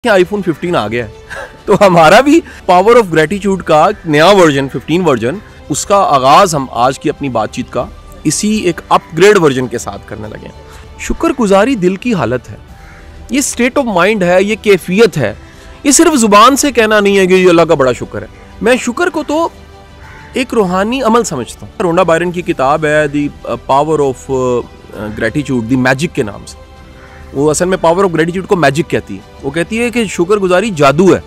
IPhone 15 आ गया है तो हमारा भी पावर ऑफ ग्रेटिट्यूड का नया वर्जन 15 वर्जन, उसका आगाज हम आज की अपनी बातचीत का इसी एक अपग्रेड वर्जन के साथ करने लगे हैं। शुक्रगुजारी दिल की हालत है, ये स्टेट ऑफ माइंड है, ये कैफियत है, ये सिर्फ जुबान से कहना नहीं है कि अल्लाह का बड़ा शुक्र है। मैं शुक्र को तो एक रूहानी अमल समझता हूँ। रोंडा बायरन की किताब है the power of gratitude, the magic के नाम से। वो असल में पावर ऑफ ग्रेटिट्यूड को मैजिक कहती है। वो कहती है कि शुक्रगुजारी जादू है।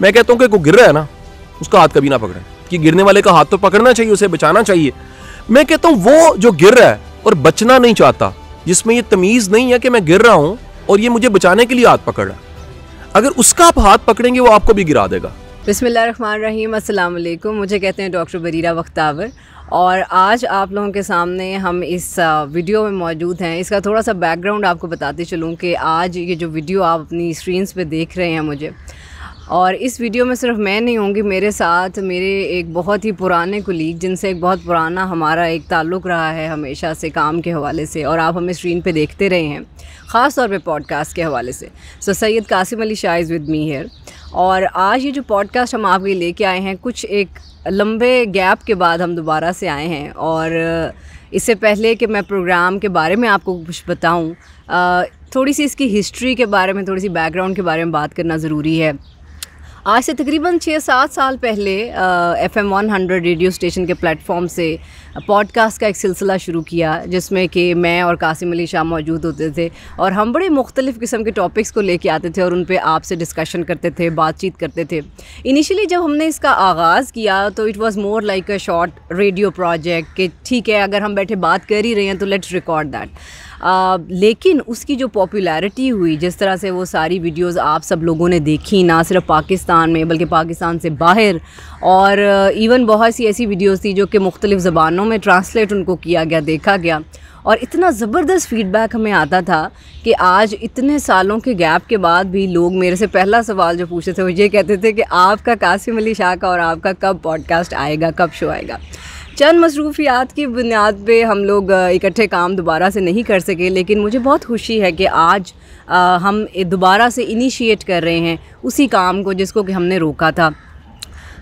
मैं कहता हूँ कि कोई गिर रहा है ना, उसका हाथ कभी ना पकड़े, कि गिरने वाले का हाथ तो पकड़ना चाहिए, उसे बचाना चाहिए। मैं कहता हूँ वो जो गिर रहा है और बचना नहीं चाहता, जिसमें ये तमीज नहीं है कि मैं गिर रहा हूँ और ये मुझे बचाने के लिए हाथ पकड़ रहा है, अगर उसका आप हाथ पकड़ेंगे वो आपको भी गिरा देगा। बिस्मिल्लाहिर्रहमानिर्रहीम, अस्सलाम वालेकुम। मुझे कहते हैं डॉक्टर बरीरा बख्तावर, और आज आप लोगों के सामने हम इस वीडियो में मौजूद हैं। इसका थोड़ा सा बैकग्राउंड आपको बताते चलूँ कि आज ये जो वीडियो आप अपनी स्क्रीन्स पे देख रहे हैं मुझे, और इस वीडियो में सिर्फ मैं नहीं होंगी, मेरे साथ मेरे एक बहुत ही पुराने कुलीग, जिनसे एक बहुत पुराना हमारा एक ताल्लुक़ रहा है हमेशा से काम के हवाले से, और आप हमें स्क्रीन पे देखते रहे हैं ख़ास तौर पे पॉडकास्ट के हवाले से। So Syed Qasim Ali Shah is with me here. और आज ये जो पॉडकास्ट हम आपके लिए लेके आए हैं, कुछ एक लंबे गैप के बाद हम दोबारा से आए हैं। और इससे पहले कि मैं प्रोग्राम के बारे में आपको कुछ बताऊं, थोड़ी सी इसकी हिस्ट्री के बारे में, थोड़ी सी बैकग्राउंड के बारे में बात करना ज़रूरी है। आज से तकरीबन 6-7 साल पहले FM 100 रेडियो स्टेशन के प्लेटफॉर्म से पॉडकास्ट का एक सिलसिला शुरू किया, जिसमें कि मैं और कासिम अली शाह मौजूद होते थे, और हम बड़े मुख्तलिफ़ किस्म के टॉपिक्स को लेके आते थे और उन पे आपसे डिस्कशन करते थे, बातचीत करते थे। इनिशियली जब हमने इसका आगाज़ किया तो it was more like a short radio project, कि ठीक है अगर हम बैठे बात कर ही रहे हैं तो लेट्स रिकॉर्ड दैट। लेकिन उसकी जो पॉपुलैरिटी हुई, जिस तरह से वो सारी वीडियोस आप सब लोगों ने देखी, ना सिर्फ पाकिस्तान में बल्कि पाकिस्तान से बाहर, और इवन बहुत सी ऐसी वीडियोस थी जो कि मुख्तलिफ़ ज़बानों में ट्रांसलेट उनको किया गया, देखा गया, और इतना ज़बरदस्त फ़ीडबैक हमें आता था कि आज इतने सालों के गैप के बाद भी लोग मेरे से पहला सवाल जो पूछते थे वो ये कहते थे कि आपका कासिम अली शाह का और आपका कब पॉडकास्ट आएगा, कब शो आएगा। चंद मसरूफियात की बुनियाद पे हम लोग इकट्ठे काम दोबारा से नहीं कर सके, लेकिन मुझे बहुत खुशी है कि आज हम दोबारा से इनिशिएट कर रहे हैं उसी काम को जिसको कि हमने रोका था।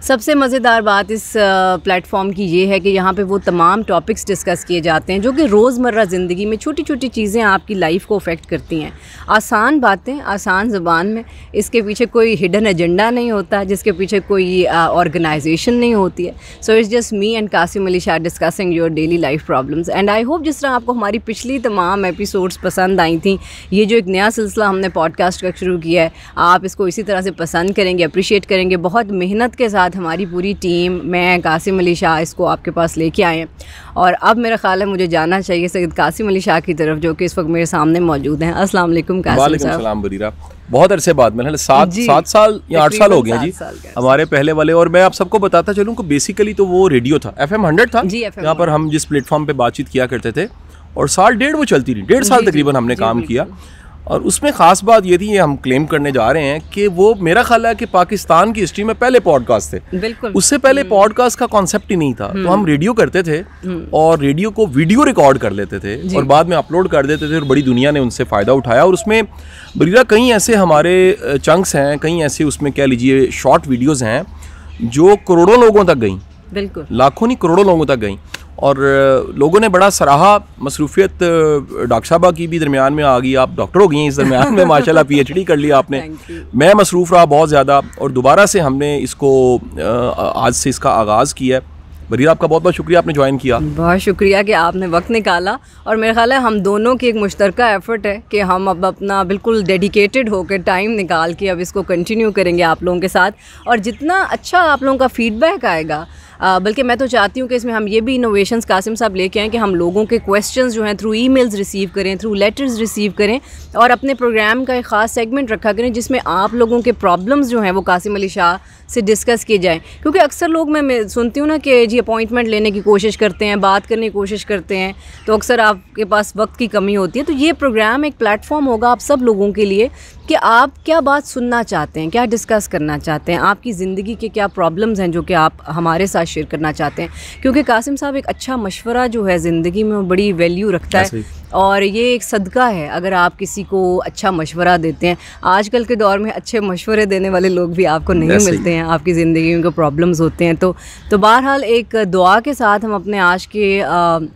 सबसे मज़ेदार बात इस प्लेटफॉर्म की ये है कि यहाँ पे वो तमाम टॉपिक्स डिस्कस किए जाते हैं जो कि रोज़मर्रा ज़िंदगी में छोटी छोटी चीज़ें आपकी लाइफ को अफेक्ट करती हैं। आसान बातें, आसान ज़बान में, इसके पीछे कोई हिडन एजेंडा नहीं होता, जिसके पीछे कोई ऑर्गेनाइजेशन नहीं होती है। So it's just me and Qasim Ali Shah discussing your daily life problems. And I hope जिस तरह आपको हमारी पिछली तमाम एपिसोड्स पसंद आई थी, ये जो एक नया सिलसिला हमने पॉडकास्ट का शुरू किया है, आप इसको इसी तरह से पसंद करेंगे, अप्रिशिएट करेंगे। बहुत मेहनत के साथ हमारी पूरी टीम, मैं, कासिम अली शाह, इसको आपके पास लेके आए हैं। और अब मेरा ख्याल है मुझे जाना चाहिए सैयद कासिम अली शाह की तरफ, जो कि इस वक्त मेरे सामने मौजूद हैं। अस्सलाम वालेकुम कासिम साहब। वालेकुम सलाम बरीरा। बहुत अरसे बाद मैंने 7 साल या 8 साल हो गए जी हमारे पहले वाले। और मैं आप सबको बताता चलूँ कि बेसिकली तो वो रेडियो था, FM 100 था, यहाँ पर हम जिस प्लेटफॉर्म पे बातचीत किया करते थे, और 1.5 वो चलती रही, 1.5 साल तकरीबन हमने काम किया। और उसमें ख़ास बात ये थी, ये हम क्लेम करने जा रहे हैं कि वो मेरा ख्याल है कि पाकिस्तान की हिस्ट्री में पहले पॉडकास्ट थे। बिल्कुल, उससे पहले पॉडकास्ट का कॉन्सेप्ट ही नहीं था। तो हम रेडियो करते थे और रेडियो को वीडियो रिकॉर्ड कर लेते थे और बाद में अपलोड कर देते थे, और बड़ी दुनिया ने उनसे फ़ायदा उठाया। और उसमें बरीरा कई ऐसे हमारे चंक्स हैं, कई ऐसे उसमें कह लीजिए शॉर्ट वीडियोज़ हैं जो करोड़ों लोगों तक गई, बिल्कुल लाखों नहीं करोड़ों लोगों तक गई। और लोगों ने बड़ा सराहा। मसरूफियत डॉक्टर साहबा की भी दरमियान में आ गई, आप डॉक्टर हो गई हैं इस दरमियान में माशाल्लाह, PhD कर लिया आपने। मैं मसरूफ़ रहा बहुत ज़्यादा, और दोबारा से हमने इसको आज से इसका आगाज़ किया है। बरीरा आपका बहुत बहुत शुक्रिया, आपने ज्वाइन किया। बहुत शुक्रिया कि आपने वक्त निकाला, और मेरा ख्याल है हम दोनों की एक मुश्तरका एफ़र्ट है कि हम अब अपना बिल्कुल डेडिकेटेड होकर टाइम निकाल के अब इसको कंटिन्यू करेंगे आप लोगों के साथ। और जितना अच्छा आप लोगों का फ़ीडबैक आएगा, बल्कि मैं तो चाहती हूँ कि इसमें हम ये भी इनोवेशंस कासिम साहब लेके आएँ कि हम लोगों के क्वेश्चंस जो हैं थ्रू ईमेल्स रिसीव करें, थ्रू लेटर्स रिसीव करें, और अपने प्रोग्राम का एक ख़ास सेगमेंट रखा करें जिसमें आप लोगों के प्रॉब्लम्स जो हैं वो कासिम अली शाह से डिस्कस किए जाएँ। क्योंकि अक्सर लोग, मैं सुनती हूँ ना कि जी अपॉइंटमेंट लेने की कोशिश करते हैं, बात करने की कोशिश करते हैं, तो अक्सर आपके पास वक्त की कमी होती है। तो ये प्रोग्राम एक प्लेटफॉर्म होगा आप सब लोगों के लिए कि आप क्या बात सुनना चाहते हैं, क्या डिस्कस करना चाहते हैं, आपकी ज़िंदगी के क्या प्रॉब्लम्स हैं जो कि आप हमारे साथ शेयर करना चाहते हैं। क्योंकि कासिम साहब एक अच्छा मशवरा जो है ज़िंदगी में बड़ी वैल्यू रखता है और ये एक सदका है अगर आप किसी को अच्छा मशवरा देते हैं। आजकल के दौर में अच्छे मशवरे देने वाले लोग भी आपको नहीं मिलते हैं, आपकी ज़िंदगी में कोई प्रॉब्लम्स होते हैं। तो बहरहाल एक दुआ के साथ हम अपने आज के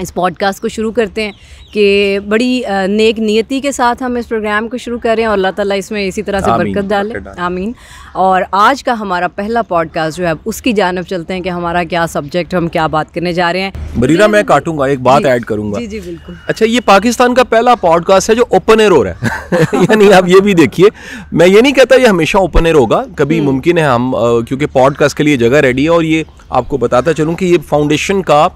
इस पॉडकास्ट को शुरू करते हैं कि बड़ी नेक नियति के साथ हम इस प्रोग्राम को शुरू करें और अल्लाह ताला इसमें इसी तरह से बरकत डाले, आमीन। और आज का हमारा पहला पॉडकास्ट जो है उसकी जानिब चलते हैं कि हमारा क्या सब्जेक्ट, हम क्या बात करने जा रहे हैं। बरीरा मैं काटूंगा, एक बात ऐड करूंगा। जी जी बिल्कुल। अच्छा, ये पाकिस्तान का पहला पॉडकास्ट है जो ओपन एयर हो रहा है यानी आप ये भी देखिए, मैं ये नहीं कहता ये हमेशा ओपन एयर होगा, कभी मुमकिन है हम क्योंकि पॉडकास्ट के लिए जगह रेडी है। और ये आपको बताता चलूँ कि ये फाउंडेशन का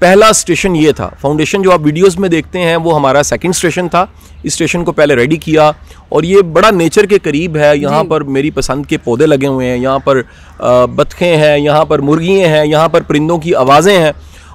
पहला स्टेशन ये था। फाउंडेशन जो आप वीडियोस में देखते हैं वो हमारा सेकंड स्टेशन था। इस स्टेशन को पहले रेडी किया और ये बड़ा नेचर के करीब है। यहाँ पर मेरी पसंद के पौधे लगे हुए हैं, यहाँ पर बतखें हैं, यहाँ पर मुर्गियाँ हैं, यहाँ पर परिंदों की आवाज़ें हैं।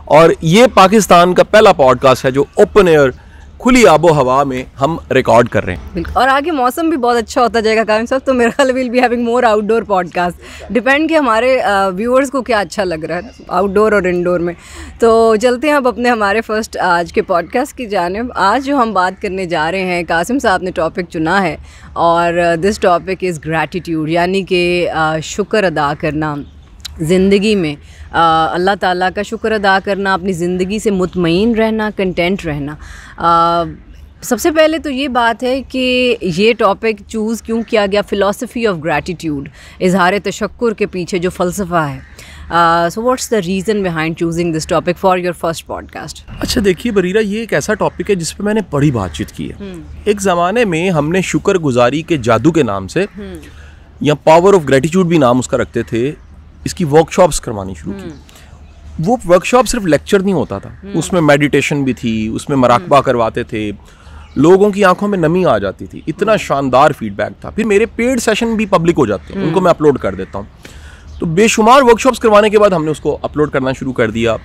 और ये पाकिस्तान का पहला पॉडकास्ट है जो ओपन एयर खुली आबो हवा में हम रिकॉर्ड कर रहे हैं। और आगे मौसम भी बहुत अच्छा होता जाएगा कासिम साहब, तो मेरे ख्याल will be having more outdoor podcast. Depend कि हमारे व्यूअर्स को क्या अच्छा लग रहा है आउटडोर और इंडोर में। तो चलते हैं अब अपने हमारे फर्स्ट आज के पॉडकास्ट की जानिब। आज जो हम बात करने जा रहे हैं, कासिम साहब ने टॉपिक चुना है और दिस टॉपिक इज़ ग्रैटिट्यूड, यानी कि शुक्र अदा करना ज़िंदगी में, अल्लाह ताला का शुक्र अदा करना, अपनी ज़िंदगी से मुतमईन रहना, कंटेंट रहना। सबसे पहले तो ये बात है कि ये टॉपिक चूज़ क्यों किया गया, फ़िलॉसफी ऑफ ग्रैटिट्यूड, इज़हार तशक्कुर के पीछे जो फ़लसफ़ा है। So what's the reason behind choosing this topic for your first podcast? अच्छा देखिए बरीरा, ये एक ऐसा टॉपिक है जिस पे मैंने बड़ी बातचीत की है। एक ज़माने में हमने शुक्रगुजारी के जादू के नाम से, या पावर ऑफ ग्रैटिट्यूड भी नाम उसका रखते थे, इसकी वर्कशॉप्स करवानी शुरू की। वो वर्कशॉप सिर्फ लेक्चर नहीं होता था, उसमें मेडिटेशन भी थी, उसमें मराकबा करवाते थे, लोगों की आंखों में नमी आ जाती थी, इतना शानदार फीडबैक था। फिर मेरे पेड सेशन भी पब्लिक हो जाते हैं, उनको मैं अपलोड कर देता हूँ। तो बेशुमार वर्कशॉप्स करवाने के बाद हमने उसको अपलोड करना शुरू कर दिया।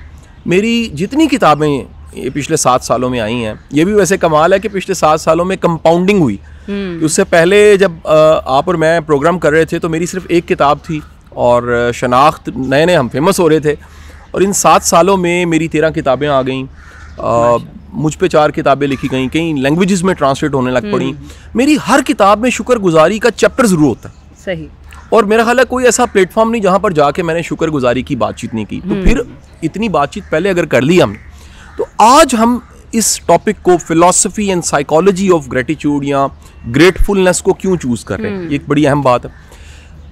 मेरी जितनी किताबें ये पिछले 7 सालों में आई हैं, ये भी वैसे कमाल है कि पिछले 7 सालों में कंपाउंडिंग हुई। उससे पहले जब आप और मैं प्रोग्राम कर रहे थे तो मेरी सिर्फ एक किताब थी और शनाख्त नए नए हम फेमस हो रहे थे। और इन 7 सालों में मेरी 13 किताबें आ गईं, मुझ पे 4 किताबें लिखी गईं, कई लैंग्वेजेस में ट्रांसलेट होने लग पड़ी। मेरी हर किताब में शुक्रगुजारी का चैप्टर ज़रूर होता है। सही। और मेरा ख्याल है कोई ऐसा प्लेटफॉर्म नहीं जहाँ पर जाके मैंने शुक्रगुजारी की बातचीत नहीं की। तो फिर इतनी बातचीत पहले अगर कर ली हमने, तो आज हम इस टॉपिक को philosophy and psychology of gratitude या ग्रेटफुलनेस को क्यों चूज़ कर रहे हैं, ये एक बड़ी अहम बात है।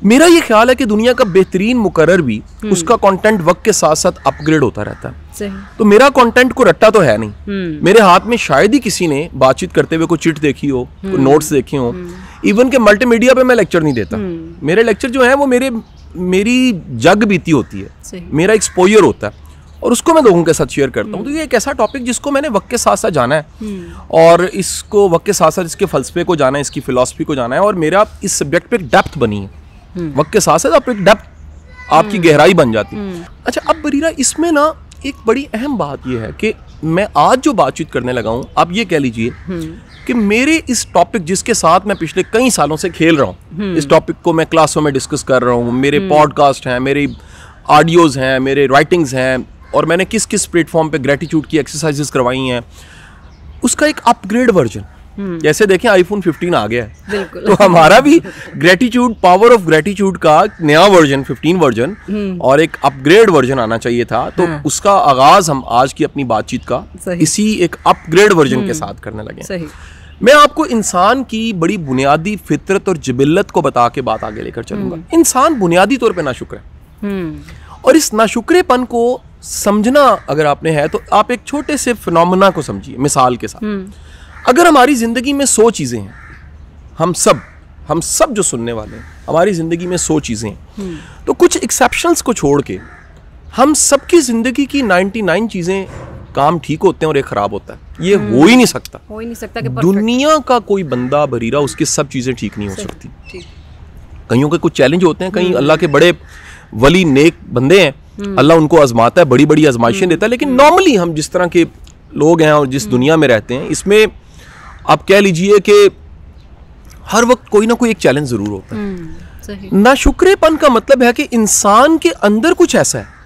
मेरा ये ख्याल है कि दुनिया का बेहतरीन मुकर्रर भी उसका कंटेंट वक्त के साथ साथ अपग्रेड होता रहता है। सही। तो मेरा कंटेंट को रट्टा तो है नहीं, मेरे हाथ में शायद ही किसी ने बातचीत करते हुए कोई चिट देखी हो, कोई नोट्स देखे हो। इवन के मल्टीमीडिया पे मैं लेक्चर नहीं देता। मेरे लेक्चर जो है वो मेरी जग बीती होती है, मेरा एक्सपोजर होता है और उसको मैं लोगों के साथ शेयर करता हूँ। तो ये एक ऐसा टॉपिक जिसको मैंने वक्त के साथ साथ जाना है और इसको वक्त के साथ साथ इसके फलसफे को जाना है, इसकी फिलॉसफी को जाना है। और मेरा इस सब्जेक्ट पे एक डेप्थ बनी है, वक्त के साथ साथ आप एक डेप्थ, आपकी गहराई बन जाती है। अच्छा, अब बरीरा इसमें ना एक बड़ी अहम बात यह है कि मैं आज जो बातचीत करने लगा हूँ, आप ये कह लीजिए कि मेरे इस टॉपिक जिसके साथ मैं पिछले कई सालों से खेल रहा हूँ, इस टॉपिक को मैं क्लासों में डिस्कस कर रहा हूँ, मेरे पॉडकास्ट हैं, मेरे ऑडियोज़ हैं, मेरे राइटिंग्स हैं, और मैंने किस किस प्लेटफॉर्म पे ग्रेटिट्यूड की एक्सरसाइजेस करवाई हैं, उसका एक अपग्रेड वर्जन। जैसे देखें आईफोन 15 आ गया है, तो हमारा भी ग्रेटिट्यूड, पावर ऑफ ग्रेटिट्यूड का नया वर्जन, 15 वर्जन और एक अपग्रेड वर्जन आना चाहिए था। तो उसका आगाज हम आज की अपनी बातचीत का इसी एक अपग्रेड वर्जन के साथ करने लगे। सही। मैं आपको इंसान की बड़ी बुनियादी फितरत और जिबिल्लत को बता के बात आगे लेकर चलूंगा। इंसान बुनियादी तौर पे नाशुक्र है और इस नाशुक्रेपन को समझना अगर आपने है तो आप एक छोटे से फिनोमेना को समझिए मिसाल के साथ। अगर हमारी ज़िंदगी में 100 चीज़ें हैं, हम सब जो सुनने वाले हैं, हमारी ज़िंदगी में 100 चीज़ें हैं, तो कुछ एक्सेप्शंस को छोड़ के हम सबकी ज़िंदगी की 99 चीज़ें काम ठीक होते हैं और एक ख़राब होता है। ये हो ही नहीं सकता कि दुनिया का कोई बंदा बरीरा उसकी सब चीज़ें ठीक नहीं हो सकती। कईयों के कुछ चैलेंज होते हैं, कहीं अल्लाह के बड़े वली नेक बंदे हैं, अल्लाह उनको आजमाता है, बड़ी बड़ी आजमाइशें देता है। लेकिन नॉर्मली हम जिस तरह के लोग हैं और जिस दुनिया में रहते हैं, इसमें आप कह लीजिए कि हर वक्त कोई ना कोई एक चैलेंज जरूर होता है। नाशुक्रेपन का मतलब है कि इंसान के अंदर कुछ ऐसा है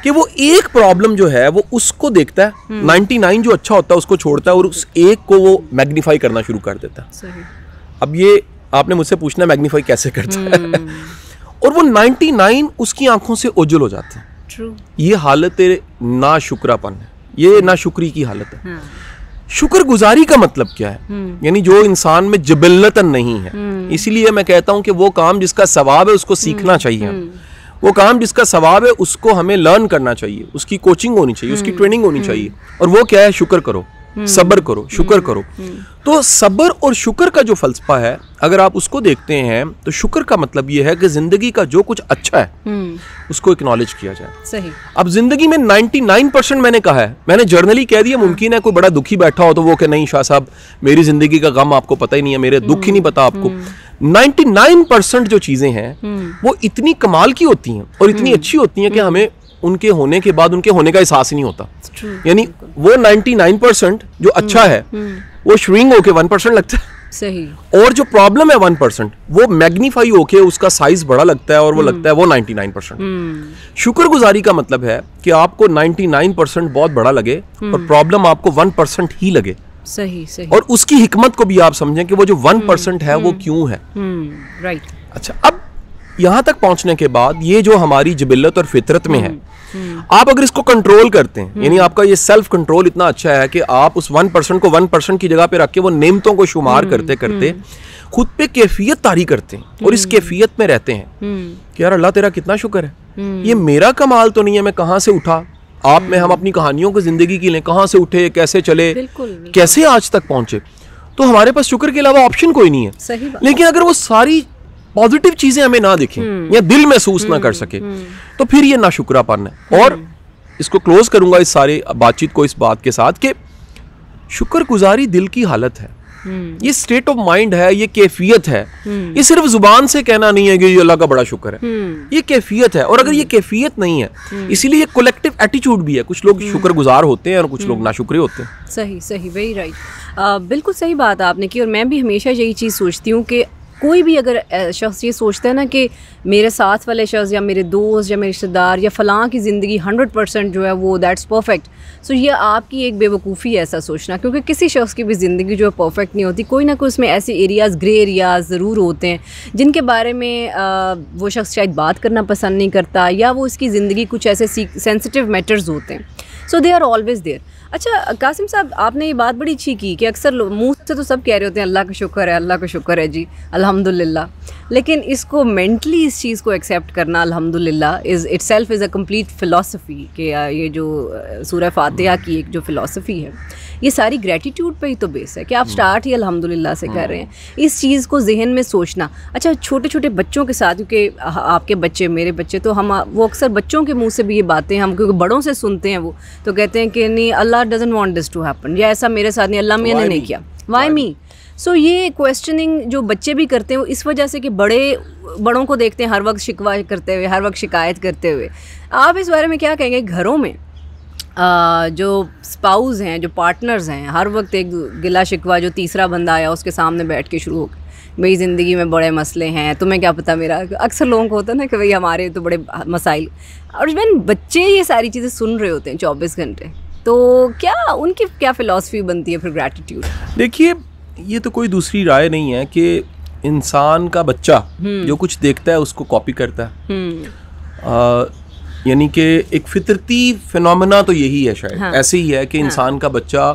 कि वो एक प्रॉब्लम जो है वो उसको देखता है, 99 जो अच्छा होता है उसको छोड़ता है और उस एक को वो मैग्नीफाई करना शुरू कर देता है। अब ये आपने मुझसे पूछना मैग्नीफाई कैसे करता है और वो 99 उसकी आंखों से ओझल हो जाते हैं। ये हालत नाशुक्रापन है, ये नाशुक्री की हालत है। शुक्रगुजारी का मतलब क्या है? यानी जो इंसान में जिबिल्लतन नहीं है। इसीलिए मैं कहता हूं कि वो काम जिसका सवाब है उसको सीखना चाहिए, वो काम जिसका सवाब है उसको हमें लर्न करना चाहिए, उसकी कोचिंग होनी चाहिए, उसकी ट्रेनिंग होनी चाहिए। और वो क्या है? शुक्र करो, सब्र करो, शुक्र करो। तो सब्र और शुक्र का जो फलसफा है अगर आप उसको देखते हैं तो शुक्र का मतलब ये है कि जिंदगी का जो कुछ अच्छा है उसको एक्नॉलेज किया जाए। सही। अब जिंदगी में 99% मैंने कहा है, मैंने जर्नली कह दिया। मुमकिन है कोई बड़ा दुखी बैठा हो तो वो कि नहीं शाह साहब मेरी जिंदगी का गम आपको पता ही नहीं है, मेरे दुख ही नहीं पता आपको। 99% जो चीजें हैं वो इतनी कमाल की होती हैं और इतनी अच्छी होती हैं कि हमें उनके होने के बाद उनके होने का एहसास ही नहीं होता। यानी वो 99% जो अच्छा है वो श्रिंक होके 1% लगता है। सही। और जो प्रॉब्लम है 1% वो मैग्नीफाई होके उसका साइज बड़ा लगता है और वो लगता है वो 99%। शुक्रगुजारी का मतलब है कि आपको 99% बहुत बड़ा लगे और प्रॉब्लम आपको 1% ही लगे। सही सही। और उसकी हिकमत को भी आप समझें कि वो जो 1% है वो क्यों है। राइट। अच्छा, अब यहां तक पहुंचने के बाद ये जो हमारी जिबिल्लत और फितरत में है, आप अगर इसको कंट्रोल करते हैं, यानी आपका ये सेल्फ कंट्रोल इतना अच्छा है कि आप उस 1% को 1% की जगह पे रख के वो नेमतों को शुमार करते करते खुद पे कैफियत तारी करते हैं और इस कैफियत में रहते हैं कि यार अल्लाह तेरा कितना शुक्र है, ये मेरा कमाल तो नहीं है, मैं कहां से उठा। आप में हम अपनी कहानियों की जिंदगी की लें, कहां से उठे, कैसे चले, कैसे आज तक पहुंचे, तो हमारे पास शुक्र के अलावा ऑप्शन कोई नहीं है। लेकिन अगर वो सारी पॉजिटिव चीजें हमें ना दिखें या दिल महसूस ना कर सके तो फिर ये नाशुक्रापन है। और इसको क्लोज करूंगा इस सारे बातचीत को इस बात के साथ कि शुक्रगुजारी दिल की हालत है, ये स्टेट ऑफ माइंड है, ये कैफियत है। ये सिर्फ जुबान से कहना नहीं है कि ये अल्लाह का बड़ा शुक्र है, ये कैफियत है। और अगर ये कैफियत नहीं है, इसीलिए कलेक्टिव एटीट्यूड भी है। कुछ लोग शुक्रगुजार होते हैं और कुछ लोग नाशुक्रे होते हैं। सही सही, वेरी राइट। बिल्कुल सही बात आपने की। और मैं भी हमेशा यही चीज़ सोचती हूँ कि कोई भी अगर शख्स ये सोचता है ना कि मेरे साथ वाले शख्स या मेरे दोस्त या मेरे रिश्तेदार या फ़लाँ की ज़िंदगी 100% जो है वो दैट्स परफेक्ट, सो ये आपकी एक बेवकूफ़ी है ऐसा सोचना। क्योंकि किसी शख्स की भी ज़िंदगी जो है परफेक्ट नहीं होती, कोई ना कोई उसमें ऐसे एरियाज़, ग्रे एरियाज़ ज़रूर होते हैं जिनके बारे में वो शख्स शायद बात करना पसंद नहीं करता, या वो उसकी ज़िंदगी कुछ ऐसे सेंसिटिव मैटर्स होते हैं, सो दे आर ऑलवेज़ देयर। अच्छा कासिम साहब, आपने ये बात बड़ी अच्छी की कि अक्सर मुंह से तो सब कह रहे होते हैं अल्लाह का शुक्र है, अल्लाह का शुक्र है जी, अल्हम्दुलिल्लाह, लेकिन इसको मेंटली इस चीज़ को एक्सेप्ट करना अल्हम्दुलिल्लाह is itself is a complete philosophy. कि ये जो सूरह फातिहा की एक जो फ़िलासफ़ी है, ये सारी ग्रेटिट्यूड पे ही तो बेस है कि आप स्टार्ट ही अल्हम्दुलिल्लाह से कर रहे हैं। इस चीज़ को जहन में सोचना। अच्छा, छोटे छोटे बच्चों के साथ, क्योंकि आपके बच्चे, मेरे बच्चे, तो हम वो अक्सर बच्चों के मुंह से भी ये बातें हम क्योंकि बड़ों से सुनते हैं, वो तो कहते हैं कि नहीं Allah doesn't want this to happen, या ऐसा मेरे साथ नहीं, अल्लाह मियां ने नहीं किया, व्हाई मी। सो ये क्वेश्चनिंग जो बच्चे भी करते हैं वो इस वजह से कि बड़ों को देखते हैं हर वक्त शिकवा करते हुए, हर वक्त शिकायत करते हुए। आप इस बारे में क्या कहेंगे? घरों में जो स्पाउस हैं, जो पार्टनर्स हैं, हर वक्त एक गिला शिकवा, जो तीसरा बंदा आया उसके सामने बैठ के शुरू हो गया, मेरी ज़िंदगी में बड़े मसले हैं, तुम्हें क्या पता मेरा। अक्सर लोगों को होता है ना कि भाई हमारे तो बड़े मसाइल, और जब बच्चे ये सारी चीज़ें सुन रहे होते हैं 24 घंटे, तो क्या उनकी क्या फ़िलासफ़ी बनती है फिर ग्रैटिट्यूड? देखिए, ये तो कोई दूसरी राय नहीं है कि इंसान का बच्चा जो कुछ देखता है उसको कॉपी करता है। यानी कि एक फितरती फिनोमेना तो यही है शायद। हाँ। ऐसे ही है कि इंसान का बच्चा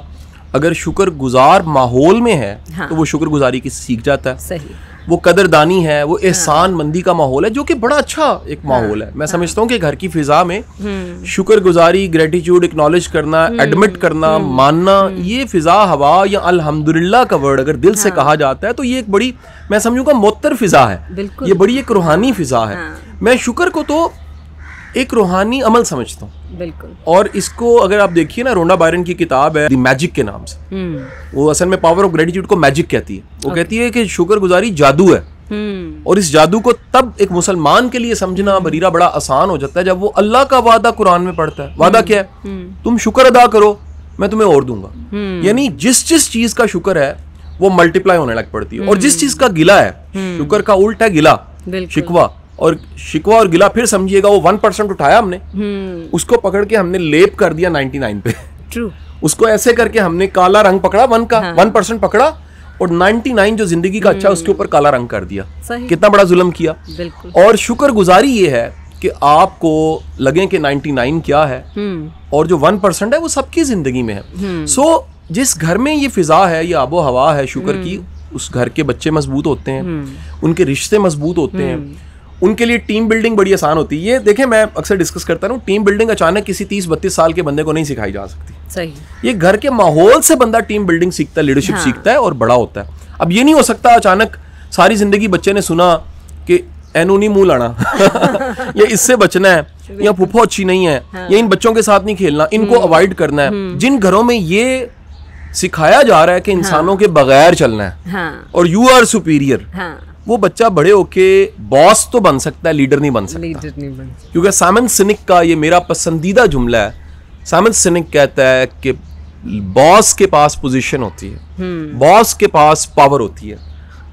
अगर शुक्रगुजार माहौल में है, हाँ, तो वो शुक्रगुजारी की सीख जाता है। सही। वो कदरदानी है, वो एहसान मंदी का माहौल है, जो कि बड़ा अच्छा एक माहौल है। मैं समझता हूँ कि घर की फिजा में शुक्रगुजारी, ग्रेटिट्यूड, एक्नॉलेज करना, एडमिट करना, मानना, ये फिजा, हवा या अल्हम्दुलिल्लाह का वर्ड अगर दिल से कहा जाता है तो ये एक बड़ी, मैं समझूंगा, मुअत्तर फिजा है। ये बड़ी एक रूहानी फिजा है। मैं शुक्र को तो एक रूहानी अमल समझता हूँ। बिल्कुल। और इसको अगर आप देखिए ना, रोंडा बायरन की किताब है द मैजिक के नाम से, वो असल में पावर ऑफ ग्रेटिट्यूड को मैजिक कहती है। वो कहती है कि शुक्रगुजारी जादू है, और इस जादू को तब एक मुसलमान के लिए समझना बरीरा बड़ा आसान हो जाता है जब वो अल्लाह का वादा कुरान में पढ़ता है। वादा क्या है? तुम शुक्र अदा करो, मैं तुम्हें और दूंगा। यानी जिस जिस चीज का शुक्र है वो मल्टीप्लाई होने लग पड़ती है। और जिस चीज का गिला है, शुक्र का उल्ट है गिला, शिकवा, और शिकवा और गिला फिर समझिएगा वो 1% उठाया हमने, उसको पकड़ के हमने लेप कर दिया 99 पे। True. उसको ऐसे करके हमने काला रंग पकड़ा 1% पकड़ा, और 99 जो जिंदगी का अच्छा उसके ऊपर काला रंग कर दिया। कितना बड़ा जुल्म किया। और शुक्रगुजारी ये है कि आपको लगे कि 99 क्या है और जो 1% है वो सबकी जिंदगी में है। सो जिस घर में ये फिजा है, ये आबो हवा है शुक्र की, उस घर के बच्चे मजबूत होते हैं, उनके रिश्ते मजबूत होते हैं, उनके लिए टीम बिल्डिंग बड़ी आसान होती है। ये देखें, मैं अक्सर डिस्कस करता हूँ, टीम बिल्डिंग अचानक किसी 30-32 साल के बंदे को नहीं सिखाई जा सकती। सही। ये घर के माहौल से बंदा टीम बिल्डिंग सीखता है, लीडरशिप सीखता है और बड़ा होता है। अब ये नहीं हो सकता अचानक सारी जिंदगी बच्चे ने सुना कि एनो नहीं मुंह लाना या इससे बचना है, या फूफो अच्छी नहीं है, या इन बच्चों के साथ नहीं खेलना, इनको अवॉइड करना है। जिन घरों में ये सिखाया जा रहा है कि इंसानों के बगैर चलना है और यू आर सुपीरियर, वो बच्चा बड़े होके बॉस तो बन सकता है, लीडर नहीं बन सकता। क्योंकि साइमन सिनिक का ये मेरा पसंदीदा जुमला है। साइमन सिनिक कहता है कि बॉस के पास पोजीशन होती है, बॉस के पास पावर होती है,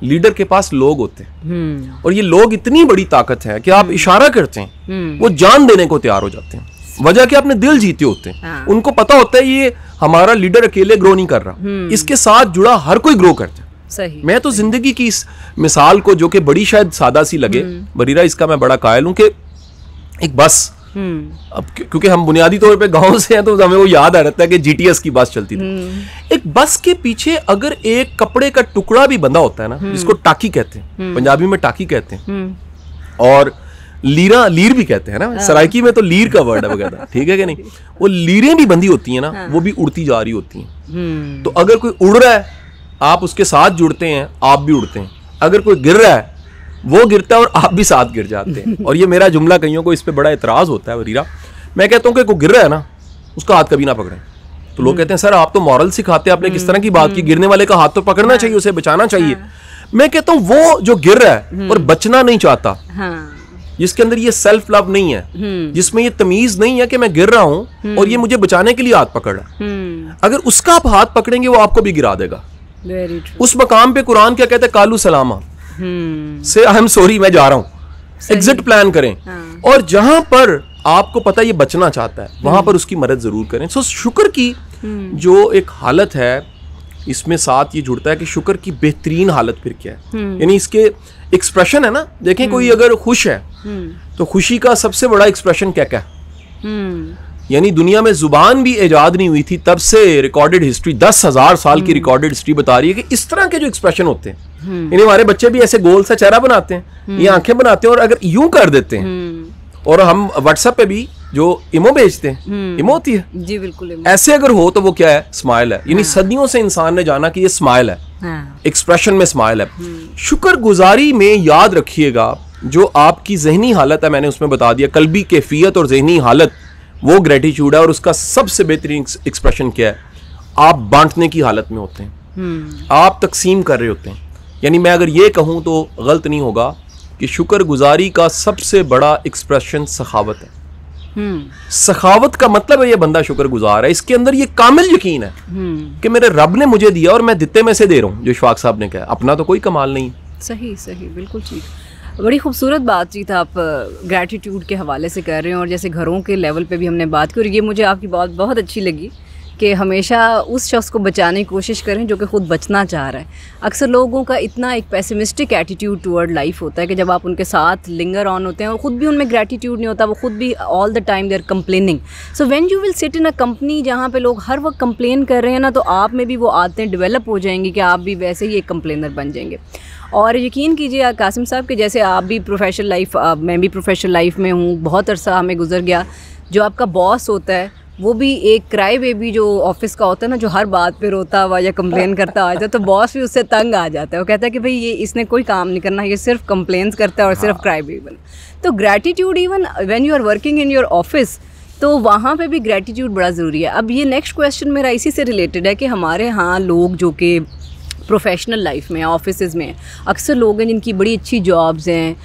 लीडर के पास लोग होते हैं। और ये लोग इतनी बड़ी ताकत है कि आप इशारा करते हैं वो जान देने को तैयार हो जाते हैं। वजह कि अपने दिल जीते होते हैं। उनको पता होता है ये हमारा लीडर अकेले ग्रो नहीं कर रहा, इसके साथ जुड़ा हर कोई ग्रो करता है। सही। मैं तो जिंदगी की इस मिसाल को, जो कि बड़ी शायद सादा सी लगे, बरीरा इसका मैं बड़ा कायल हूं, कि एक बस, अब क्योंकि हम बुनियादी तौर पे गांव से हैं तो हमें वो याद आ रहता है कि जीटीएस की बस चलती थी। एक बस के पीछे अगर एक कपड़े का टुकड़ा भी बंधा होता है ना, जिसको टाकी कहते हैं, पंजाबी में टाकी कहते हैं, और लीर भी कहते हैं ना, सराइकी में तो लीर का वर्ड है वगैरह, ठीक है कि नहीं, वो लीरें भी बंधी होती है ना, वो भी उड़ती जा रही होती हैं। तो अगर कोई उड़ रहा है आप उसके साथ जुड़ते हैं, आप भी उड़ते हैं। अगर कोई गिर रहा है वो गिरता है और आप भी साथ गिर जाते हैं। और ये मेरा जुमला, कईयों को इस पे बड़ा एतराज होता है वरीरा, मैं कहता हूँ कि कोई गिर रहा है ना, उसका हाथ कभी ना पकड़ें। तो लोग कहते हैं सर आप तो मॉरल सिखाते हैं, आपने किस तरह की बात की, गिरने वाले का हाथ तो पकड़ना चाहिए, उसे बचाना चाहिए। मैं कहता हूँ वो जो गिर रहा है और बचना नहीं चाहता, जिसके अंदर ये सेल्फ लव नहीं है, जिसमें ये तमीज नहीं है कि मैं गिर रहा हूं और ये मुझे बचाने के लिए हाथ पकड़ रहा है, अगर उसका आप हाथ पकड़ेंगे वो आपको भी गिरा देगा। उस मकाम पे कुरान क्या कहता है, कालू सलामा से आई एम सॉरी, मैं जा रहा हूं। एग्जिट प्लान करें। और जहां पर आपको पता है ये बचना चाहता है, वहां पर उसकी मदद जरूर करें। सो शुक्र की जो एक हालत है, इसमें साथ ये जुड़ता है कि शुक्र की बेहतरीन हालत फिर क्या है, यानी इसके एक्सप्रेशन है ना। देखें कोई अगर खुश है तो खुशी का सबसे बड़ा एक्सप्रेशन क्या क्या है, यानी दुनिया में जुबान भी इजाद नहीं हुई थी तब से रिकॉर्डेड हिस्ट्री, 10,000 साल की रिकॉर्डेड हिस्ट्री बता रही है कि इस तरह के जो एक्सप्रेशन होते हैं, यानी हमारे बच्चे भी ऐसे गोल सा चेहरा बनाते हैं, ये आंखें बनाते हैं और अगर यूं कर देते हैं, और हम व्हाट्सएप पे भी जो इमो भेजते हैं, इमो होती है जी, बिल्कुल ऐसे अगर हो तो वो क्या है, स्माइल है। यानी सदियों से इंसान ने जाना कि ये स्माइल है, एक्सप्रेशन में स्माइल है। शुक्रगुजारी में याद रखिएगा जो आपकी जहनी हालत है, मैंने उसमें बता दिया, कल्बी कैफियत और जहनी हालत, वो ग्रेटिट्यूड है। और उसका सबसे बेहतरीन एक्सप्रेशन क्या है, आप बांटने की हालत में होते हैं, आप तकसीम कर रहे होते हैं। यानी मैं अगर ये कहूँ तो गलत नहीं होगा कि शुक्रगुजारी का सबसे बड़ा एक्सप्रेशन सखावत है। सखावत का मतलब है ये बंदा शुक्रगुजार है, इसके अंदर ये कामिल यकीन है कि मेरे रब ने मुझे दिया और मैं दिते में से दे रहा हूँ, जो इशफाक साहब ने कहा, अपना तो कोई कमाल नहीं। सही सही, बिल्कुल ठीक। बड़ी खूबसूरत बातचीत आप ग्रैटिट्यूड के हवाले से कर रहे हैं, और जैसे घरों के लेवल पे भी हमने बात की, और ये मुझे आपकी बात बहुत अच्छी लगी कि हमेशा उस शख्स को बचाने की कोशिश करें जो कि ख़ुद बचना चाह रहा है। अक्सर लोगों का इतना एक पेसिमिस्टिक एटीट्यूड टुवर्ड लाइफ होता है कि जब आप उनके साथ लिंगर ऑन होते हैं और ख़ुद भी उनमें ग्रैटिट्यूड नहीं होता, वो ख़ुद भी all the time they are complaining. So when you will sit in a company जहाँ पे लोग हर वक्त कंप्लेन कर रहे हैं ना, तो आप में भी वो आदतें डेवलप हो जाएंगी कि आप भी वैसे ही एक कंप्लेनर बन जाएंगे। और यकीन कीजिए कासिम साहब कि जैसे आप भी प्रोफेशनल लाइफ, मैं भी प्रोफेशनल लाइफ में हूँ, बहुत अरसा हमें गुजर गया। जो आपका बॉस होता है वो भी एक क्राई बेबी जो ऑफिस का होता है ना, जो हर बात पे रोता हुआ या कंप्लेन करता आ जाता है, तो बॉस भी उससे तंग आ जाता है। वो कहता है कि भाई ये इसने कोई काम नहीं करना, ये सिर्फ कंप्लेन्स करता है और सिर्फ क्राई बेबी बना। तो gratitude even when you are working in your office, तो वहाँ पे भी ग्रैटिट्यूड बड़ा ज़रूरी है। अब ये नेक्स्ट क्वेश्चन मेरा इसी से रिलेटेड है कि हमारे यहाँ लोग जो कि प्रोफेशनल लाइफ में, ऑफिस में अक्सर लोग हैं जिनकी बड़ी अच्छी जॉब्स हैं,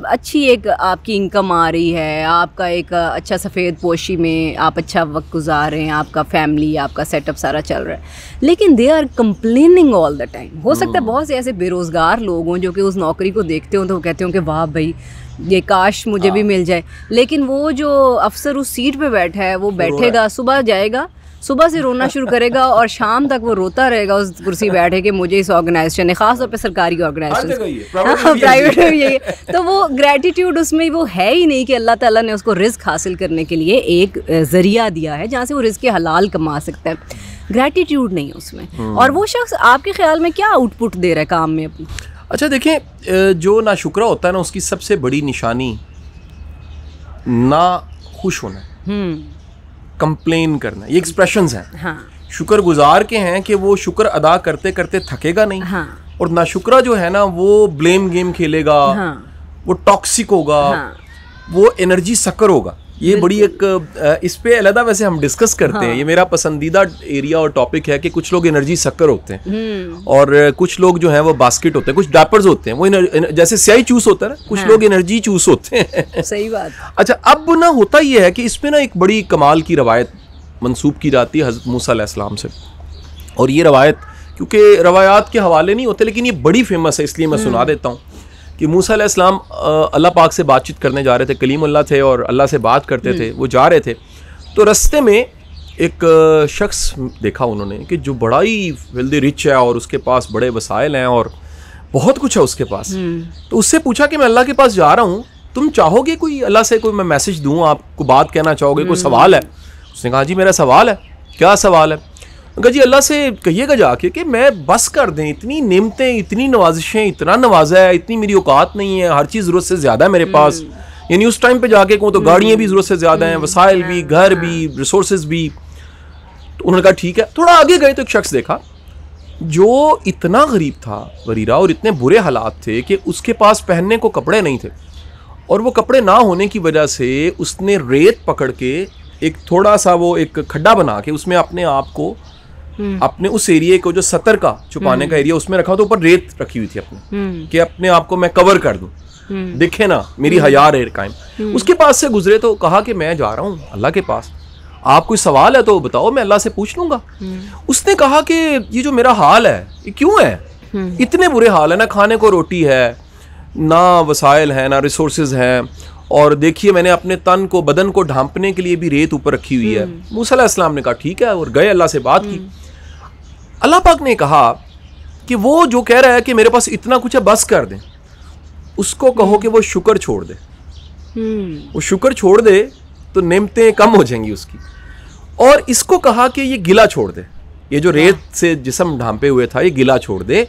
अच्छी एक आपकी इनकम आ रही है, आपका एक अच्छा सफ़ेद पोशी में आप अच्छा वक्त गुजार रहे हैं, आपका फैमिली, आपका सेटअप सारा चल रहा है, लेकिन they are complaining all the time. हो सकता है बहुत से ऐसे बेरोज़गार लोग हों जो कि उस नौकरी को देखते हों तो वो कहते हों कि वाह भाई ये काश मुझे भी मिल जाए, लेकिन वो जो अफसर उस सीट पे बैठा है वो बैठेगा, सुबह जाएगा, सुबह से रोना शुरू करेगा और शाम तक वो रोता रहेगा उस कुर्सी बैठे कि मुझे इस ऑर्गेनाइजेशन ने, ख़ास तौर पे सरकारी ऑर्गेनाइजेशन, प्राइवेट में यही है, तो वो ग्रेटिट्यूड उसमें वो है ही नहीं कि अल्लाह ताला ने उसको रिस्क हासिल करने के लिए एक ज़रिया दिया है जहाँ से वो रिस्क के हलाल कमा सकता है। ग्रेटिट्यूड नहीं है उसमें। और वो शख्स आपके ख्याल में क्या आउटपुट दे रहा है काम में अपनी? अच्छा देखें, जो नाशुक्रा होता है ना उसकी सबसे बड़ी निशानी ना खुश होना, कंप्लेन करना, ये एक्सप्रेशंस हैं। हाँ। शुक्रगुजार के हैं कि वो शुक्र अदा करते करते थकेगा नहीं। हाँ। और नाशुक्रा जो है ना वो ब्लेम गेम खेलेगा। हाँ। वो टॉक्सिक होगा। हाँ। वो एनर्जी सकर होगा। ये बड़ी एक इस पे अलग वैसे हम डिस्कस करते हैं। ये मेरा पसंदीदा एरिया और टॉपिक है कि कुछ लोग एनर्जी सकर होते हैं और कुछ लोग जो हैं वो बास्केट होते हैं, कुछ डैपर्स होते हैं, वो जैसे स्याही चूस होता है ना, कुछ लोग एनर्जी चूस होते हैं। सही बात। अच्छा, अब ना होता ये है कि इसमें ना एक बड़ी कमाल की रवायत मंसूब की जाती है हज़रत मूसा अलैहिस्सलाम से, और ये रवायत क्योंकि रवायात के हवाले नहीं होते लेकिन ये बड़ी फेमस है इसलिए मैं सुना देता हूँ कि मूसा अलैहिस्सलाम अल्लाह पाक से बातचीत करने जा रहे थे, कलीमुल्लाह थे और अल्लाह से बात करते थे। वो जा रहे थे तो रास्ते में एक शख्स देखा उन्होंने कि जो बड़ा ही वेल्दी रिच है और उसके पास बड़े वसाइल हैं और बहुत कुछ है उसके पास। तो उससे पूछा कि मैं अल्लाह के पास जा रहा हूँ, तुम चाहोगे कोई अल्लाह से कोई मैं मैसेज दूँ, आपको बात कहना चाहोगे, कोई सवाल है? उसने कहा जी मेरा सवाल है। क्या सवाल है? कहा जी अल्लाह से कहिएगा जाके कि मैं बस कर दें, इतनी नेमतें, इतनी नवाजिशें, इतना नवाजा है, इतनी मेरी औकात नहीं है, हर चीज़ ज़रूरत से ज़्यादा है मेरे पास। यानी उस टाइम पे जाके कहूँ तो गाड़ियाँ भी ज़रूरत से ज़्यादा हैं, वसाइल भी, घर भी, रिसोर्सेज भी। तो उन्होंने कहा ठीक है। थोड़ा आगे गए तो एक शख्स देखा जो इतना गरीब था वरीरा और इतने बुरे हालात थे कि उसके पास पहनने को कपड़े नहीं थे, और वो कपड़े ना होने की वजह से उसने रेत पकड़ के एक थोड़ा सा वो एक खड्डा बना के उसमें अपने आप को अपने उस एरिया को जो सतर का छुपाने का एरिया उसमें रखा, तो ऊपर रेत रखी हुई थी अपने कि अपने आप को मैं कवर कर दूं, दिखे ना मेरी हया रहे कायम। उसके पास से गुजरे तो कहा कि मैं जा रहा हूँ अल्लाह के पास, आप कोई सवाल है तो बताओ, मैं अल्लाह से पूछ लूंगा। उसने कहा कि ये जो मेरा हाल है ये क्यों है, इतने बुरे हाल है, ना खाने को रोटी है, ना वसाइल है, ना रिसोर्सेज हैं, और देखिए मैंने अपने तन को, बदन को ढांपने के लिए भी रेत ऊपर रखी हुई है। मूसा अलैहिस्सलाम ने कहा ठीक है, और गए अल्लाह से बात की। अल्लाह पाक ने कहा कि वो जो कह रहा है कि मेरे पास इतना कुछ है बस कर दे, उसको कहो कि वो शुक्र छोड़ दे। वो शुक्र छोड़ दे तो नेमतें कम हो जाएंगी उसकी। और इसको कहा कि ये गिला छोड़ दे, ये जो रेत से जिस्म ढांपे हुए था ये गिला छोड़ दे,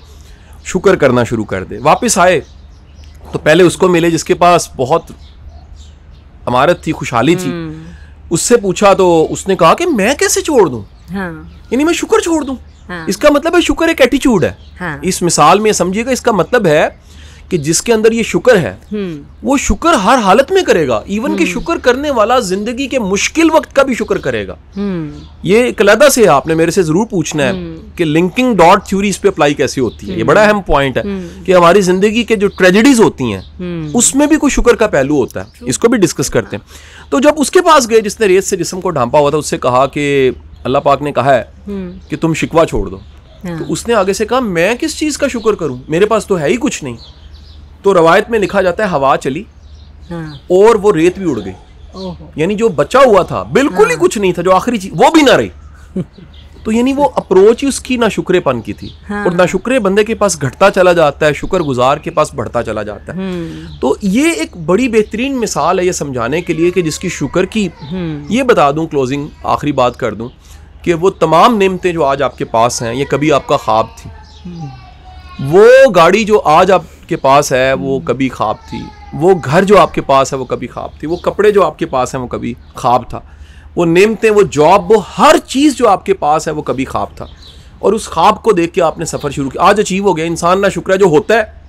शुक्र करना शुरू कर दे। वापस आए तो पहले उसको मिले जिसके पास बहुत अमारत थी, खुशहाली थी। उससे पूछा तो उसने कहा कि मैं कैसे छोड़ दूं, यानी मैं शुक्र छोड़ दूं। इसका मतलब है शुक्र एक एटीट्यूड है। इस मिसाल में समझिएगा, इसका मतलब है कि जिसके अंदर ये शुक्र है वो शुक्र हर हालत में करेगा, इवन कि शुक्र करने वाला जिंदगी के मुश्किल वक्त का भी शुक्र करेगा। ये कलदा से आपने मेरे से जरूर पूछना है कि लिंकिंग डॉट थ्योरी इस पे अप्लाई कैसे होती है। ये बड़ा अहम पॉइंट है कि हमारी जिंदगी के जो ट्रेजेडीज होती हैं उसमें भी कोई शुक्र का पहलू होता है, इसको भी डिस्कस करते हैं। तो जब उसके पास गए जिसने रेत से जिस्म को ढांपा हुआ था, उससे कहा कि अल्लाह पाक ने कहा है कि तुम शिकवा छोड़ दो। तो उसने आगे से कहा मैं किस चीज का शुक्र करूं, मेरे पास तो है ही कुछ नहीं। तो रवायत में लिखा जाता है हवा चली और वो रेत भी उड़ गई, यानी जो बचा हुआ था बिल्कुल ही कुछ नहीं था, जो आखिरी चीज वो भी ना रही। तो यानी वो अप्रोच ही उसकी नाशुक्रेपन की थी। और नाशुक्रे बंदे के पास घटता चला जाता है, शुक्रगुजार के पास बढ़ता चला जाता है। तो ये एक बड़ी बेहतरीन मिसाल है ये समझाने के लिए कि जिसकी शुक्र की, ये बता दूं, क्लोजिंग आखिरी बात कर दूं कि वो तमाम नेमतें जो आज आपके पास हैं ये कभी आपका ख्वाब थी। वो गाड़ी जो आज आपके पास है वो कभी ख्वाब थी, वो घर जो आपके पास है वो कभी ख्वाब थी, वो कपड़े जो आपके पास हैं वो कभी ख्वाब था, वो नेमतें, वो जॉब, वो हर चीज़ जो आपके पास है वो कभी ख्वाब था। और उस ख्वाब को देख के आपने सफ़र शुरू किया, आज अचीव हो गया। इंसान ना शुक्र जो होता है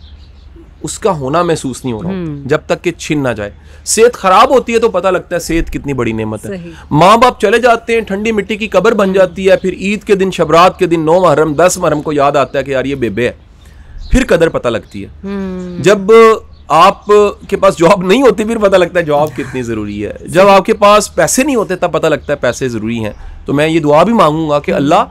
उसका होना महसूस नहीं हो रहा हूँ जब तक कि छिन ना जाए। सेहत खराब होती है तो पता लगता है सेहत कितनी बड़ी नेमत है। माँ बाप चले जाते हैं, ठंडी मिट्टी की कब्र बन जाती है, फिर ईद के दिन, शबरात के दिन, 9 मुहर्रम 10 मुहर्रम को याद आता है कि यार ये बेबे है, फिर कदर पता लगती है। जब आप के पास जॉब नहीं होती फिर पता लगता है जॉब कितनी ज़रूरी है। जब आपके पास पैसे नहीं होते तब पता लगता है पैसे ज़रूरी हैं। तो मैं ये दुआ भी मांगूंगा कि अल्लाह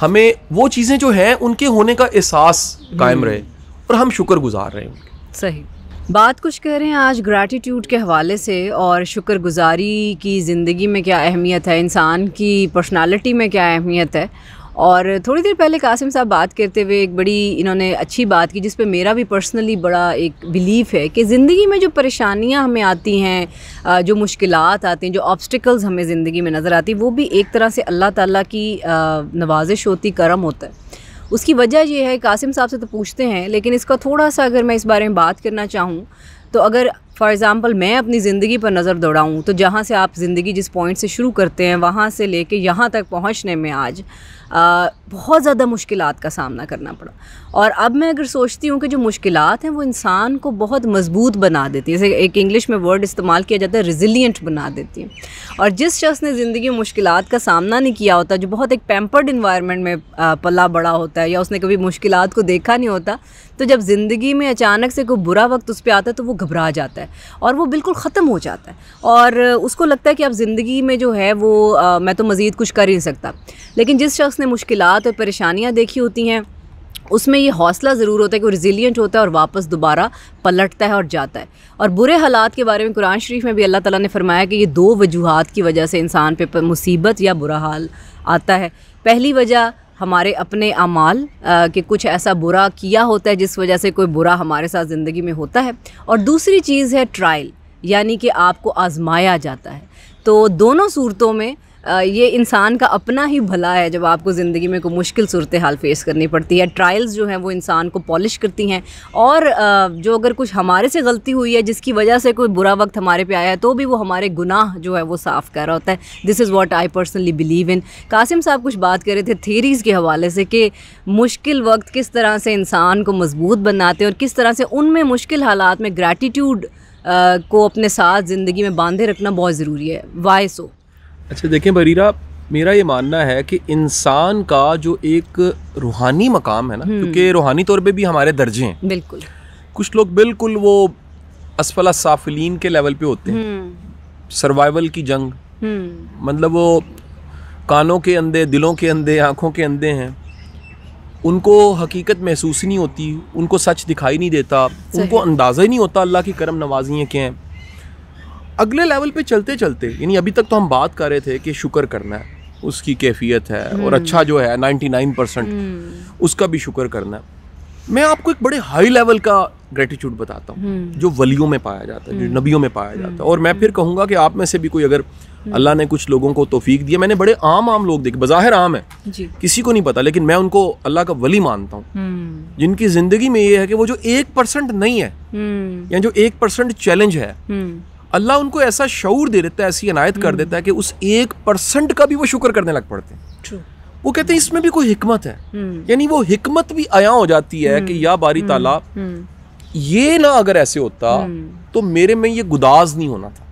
हमें वो चीज़ें जो हैं उनके होने का एहसास कायम रहे और हम शुक्रगुजार रहें उनके। सही बात कुछ कह रहे हैं आज ग्रैटिट्यूड के हवाले से, और शुक्रगुजारी की ज़िंदगी में क्या अहमियत है, इंसान की पर्सनालिटी में क्या अहमियत है। और थोड़ी देर पहले कासिम साहब बात करते हुए एक बड़ी इन्होंने अच्छी बात की जिस पे मेरा भी पर्सनली बड़ा एक बिलीफ है कि ज़िंदगी में जो परेशानियां हमें आती हैं, जो मुश्किलात आती हैं, जो ऑब्स्टिकल्स हमें ज़िंदगी में नज़र आती हैं, वो भी एक तरह से अल्लाह ताला की नवाजिश होती, करम होता है। उसकी वजह ये है, कासिम साहब से तो पूछते हैं, लेकिन इसका थोड़ा सा अगर मैं इस बारे में बात करना चाहूँ तो अगर फॉर एग्ज़ाम्पल मैं अपनी ज़िंदगी पर नज़र दौड़ाऊँ तो जहाँ से आप ज़िंदगी जिस पॉइंट से शुरू करते हैं वहाँ से लेके यहाँ तक पहुँचने में आज बहुत ज़्यादा मुश्किलात का सामना करना पड़ा। और अब मैं अगर सोचती हूँ कि जो मुश्किलात हैं वो इंसान को बहुत मजबूत बना देती है, जैसे एक इंग्लिश में वर्ड इस्तेमाल किया जाता है रिजिलियंट बना देती हैं। और जिस शख्स ने ज़िंदगी में मुश्किलात का सामना नहीं किया होता, जो बहुत एक पैम्पर्ड इन्वायरमेंट में पला बड़ा होता है या उसने कभी मुश्किलात को देखा नहीं होता, तो जब ज़िंदगी में अचानक से कोई बुरा वक्त उस पर आता है तो वो घबरा जाता है और वो बिल्कुल ख़त्म हो जाता है और उसको लगता है कि अब ज़िंदगी में जो है वो मैं तो मज़ीद कुछ कर ही नहीं सकता। लेकिन जिस शख्स ने मुश्किलात और परेशानियाँ देखी होती हैं उसमें ये हौसला ज़रूर होता है कि वो रिजिलियंट होता है और वापस दोबारा पलटता है और जाता है। और बुरे हालात के बारे में कुरान शरीफ में भी अल्लाह ताला ने फरमाया कि ये 2 वजूहात की वजह से इंसान पे मुसीबत या बुरा हाल आता है। पहली वजह हमारे अपने अमाल कि कुछ ऐसा बुरा किया होता है जिस वजह से कोई बुरा हमारे साथ ज़िंदगी में होता है, और दूसरी चीज़ है ट्रायल, यानी कि आपको आज़माया जाता है। तो दोनों सूरतों में ये इंसान का अपना ही भला है जब आपको ज़िंदगी में कोई मुश्किल सूरत हाल फेस करनी पड़ती है। ट्रायल्स जो हैं वो इंसान को पॉलिश करती हैं, और जो अगर कुछ हमारे से गलती हुई है जिसकी वजह से कोई बुरा वक्त हमारे पे आया है तो भी वो हमारे गुनाह जो है वो साफ़ कर रहा होता है। This is what I personally believe in. Qasim sahab कुछ बात कर रहे थे थेरीज़ के हवाले से कि मुश्किल वक्त किस तरह से इंसान को मजबूत बनाते हैं और किस तरह से उनमें मुश्किल हालात में ग्रैटिट्यूड को अपने साथ ज़िंदगी में बांधे रखना बहुत ज़रूरी है। वाई सो? अच्छा देखें बरीरा, मेरा ये मानना है कि इंसान का जो एक रूहानी मकाम है ना, क्योंकि रूहानी तौर पे भी हमारे दर्जे हैं। बिल्कुल। कुछ लोग बिल्कुल वो असफला साफिलीन के लेवल पे होते हैं, सर्वाइवल की जंग, मतलब वो कानों के अंधे, दिलों के अंधे, आँखों के अंधे हैं, उनको हकीकत महसूस ही नहीं होती, उनको सच दिखाई नहीं देता, उनको अंदाज़ा ही नहीं होता अल्लाह की करम नवाजियाँ क्या हैं। अगले लेवल पे चलते चलते, यानी अभी तक तो हम बात कर रहे थे कि शुक्र करना है, उसकी कैफियत है, और अच्छा जो है 99% उसका भी शुक्र करना है। मैं आपको एक बड़े हाई लेवल का ग्रेटिट्यूड बताता हूँ जो वलियों में पाया जाता है, जो नबियों में पाया जाता है। और मैं फिर कहूँगा कि आप में से भी कोई अगर अल्लाह ने कुछ लोगों को तौफीक दिया, मैंने बड़े आम लोग देखे, बज़ाहिर आम है, किसी को नहीं पता, लेकिन मैं उनको अल्लाह का वली मानता हूँ, जिनकी ज़िंदगी में ये है कि वो जो 1% नहीं है या जो 1% चैलेंज है, अल्लाह उनको ऐसा शऊर दे देता है, ऐसी इनायत कर देता है कि उस 1% का भी वो शुक्र करने लग पड़ते हैं। वो कहते हैं इसमें भी कोई हिकमत है, यानी वो हिकमत भी आया हो जाती है कि या बारी ताला ये ना अगर ऐसे होता तो मेरे में ये गुदाज नहीं होना था,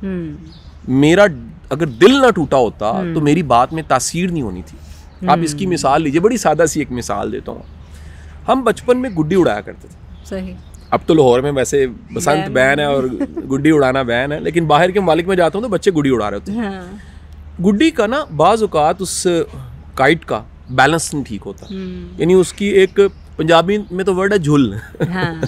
मेरा अगर दिल ना टूटा होता तो मेरी बात में तासीर नहीं होनी थी। आप इसकी मिसाल लीजिए, बड़ी सादा सी एक मिसाल देता हूँ। हम बचपन में गुड्डी उड़ाया करते थे। सही। अब तो लाहौर में वैसे बसंत बैन है और गुड्डी उड़ाना बैन है, लेकिन बाहर के ममालिक में जाता हूँ तो बच्चे गुड्डी उड़ा रहे होते हैं। हाँ। गुड्डी का ना बाज़ औक़ात उस काइट का बैलेंस नहीं ठीक होता, यानी उसकी एक पंजाबी में तो वर्ड है झुल। हाँ।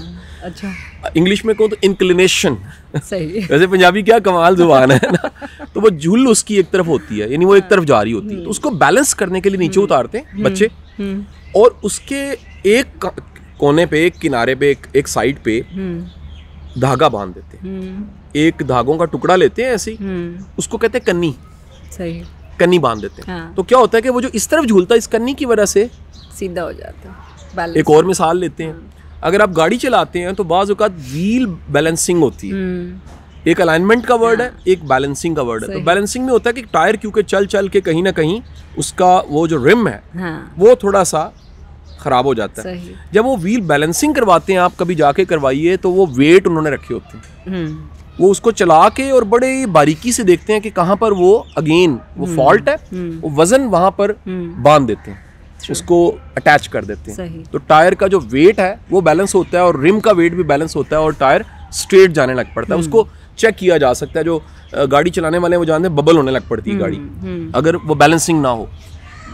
अच्छा। इंग्लिश में कहूँ तो इंक्लिनेशन। सही। वैसे पंजाबी क्या कमाल जुबान है ना, तो वो झुल उसकी एक तरफ होती है, यानी वो एक तरफ जा रही होती है, तो उसको बैलेंस करने के लिए नीचे उतारते हैं बच्चे, और उसके एक कोने पे, एक किनारे पे, एक साइड पे धागा बांध देते हैं। एक धागों का टुकड़ा लेते हैं ऐसे ही, उसको कहते हैं कन्नी। सही। कन्नी बांध देते हैं। हाँ। तो क्या होता है कि वो जो इस तरफ झूलता है, इस कन्नी की वजह से सीधा हो जाता है। एक और मिसाल लेते हैं, अगर आप गाड़ी चलाते हैं तो बाज़ औक़ात व्हील बैलेंसिंग होती है। एक अलाइनमेंट का वर्ड है, एक बैलेंसिंग का वर्ड है। तो बैलेंसिंग में होता है कि टायर क्योंकि चल चल के कहीं ना कहीं उसका वो जो रिम है वो थोड़ा सा ख़राब हो जाता है। जब वो व्हील बैलेंसिंग करवाते हैं, आप कभी जाके करवाइए, तो वो वेट उन्होंने रखे होते हैं, वो उसको चला के और बड़े बारीकी से देखते हैं कि कहाँ पर वो अगेन वो फॉल्ट है, वो वज़न वहाँ पर बांध देते हैं, उसको अटैच कर देते हैं। तो टायर का जो वेट है वो बैलेंस होता है और रिम का वेट भी बैलेंस होता है और टायर स्ट्रेट जाने लग पड़ता है। उसको चेक किया जा सकता है, जो गाड़ी चलाने वाले वो जानते हैं, बबल होने लग पड़ती है गाड़ी अगर वो बैलेंसिंग ना हो।